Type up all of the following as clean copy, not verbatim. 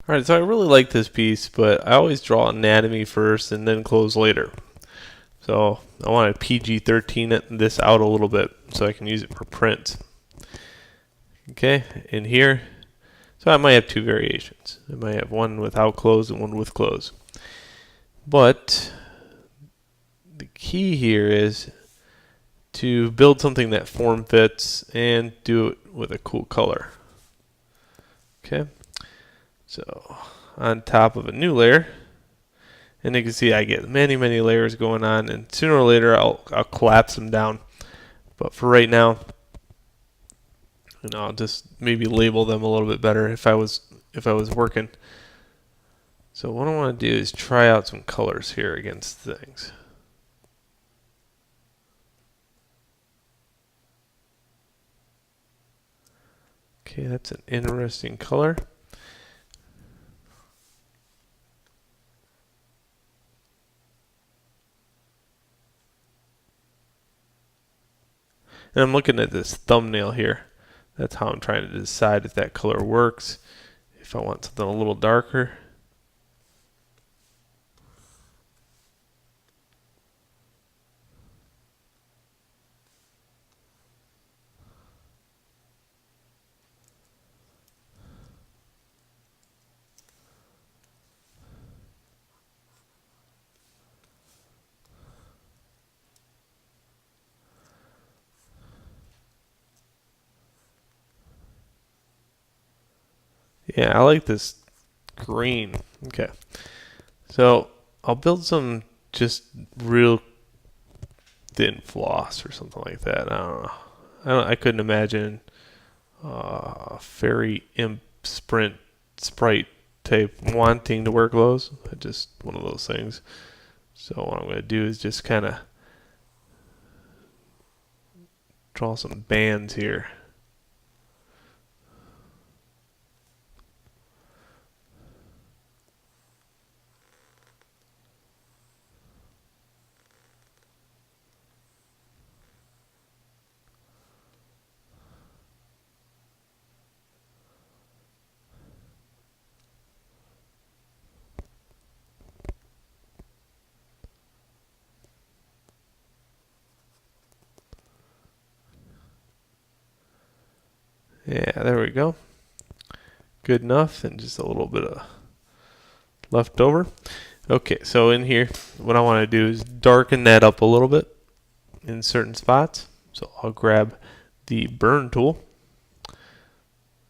Alright, so I really like this piece, but I always draw anatomy first and then close later. So I want to PG-13 this out a little bit so I can use it for print. Okay, in here, so I might have two variations. I might have one without close and one with close. But the key here is to build something that form fits and do it with a cool color. Okay, so on top of a new layer, and you can see I get many layers going on, and sooner or later I'll collapse them down. But for right now, I'll just maybe label them a little bit better if I was working. So what I want to do is try out some colors here against things. Okay, that's an interesting color. And I'm looking at this thumbnail here. That's how I'm trying to decide if that color works. If I want something a little darker. Yeah, I like this green. Okay. So I'll build some just real thin floss or something like that. I don't know. I couldn't imagine fairy imp sprite type wanting to wear clothes. Just one of those things. So what I'm going to do is just kind of draw some bands here. Yeah, there we go. Good enough, and just a little bit of left over. Okay, so in here, what I want to do is darken that up a little bit in certain spots. So I'll grab the burn tool,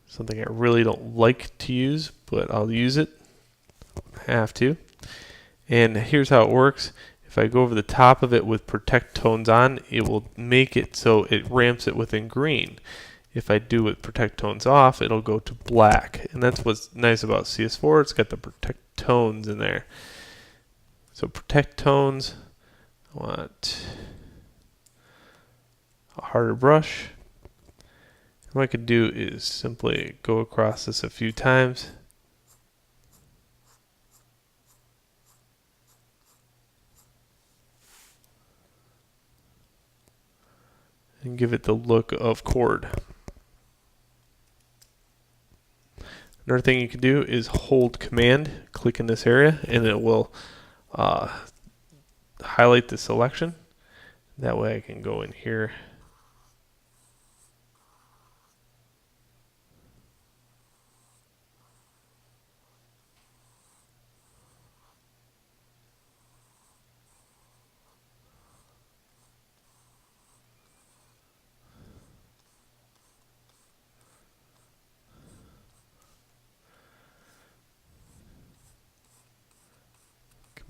something I really don't like to use, but I'll use it. I have to. And here's how it works. If I go over the top of it with protect tones on, it will make it so it ramps it within green. If I do with protect tones off, it'll go to black. And that's what's nice about CS4. It's got the protect tones in there. So protect tones, I want a harder brush. And what I could do is simply go across this a few times. And give it the look of chord. Another thing you can do is hold command, click in this area, and it will highlight the selection. That way I can go in here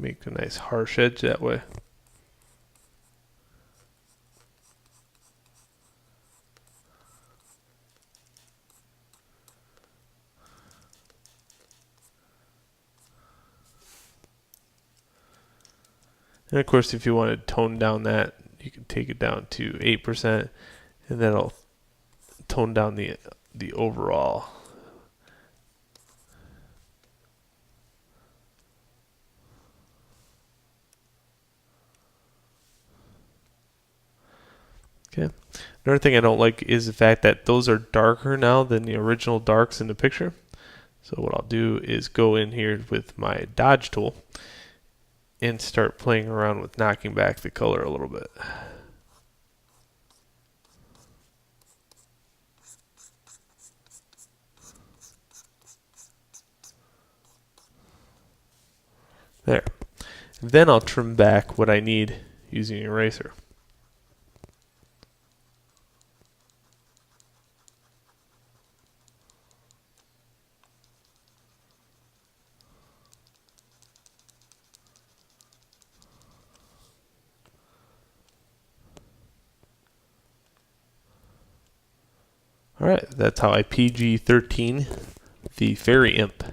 make a nice harsh edge that way. And of course, if you want to tone down that, you can take it down to 8%, and that'll tone down the overall. Okay. Another thing I don't like is the fact that those are darker now than the original darks in the picture. So what I'll do is go in here with my dodge tool and start playing around with knocking back the color a little bit. There. Then I'll trim back what I need using an eraser. Alright, that's how I PG-13 the Fairy Imp.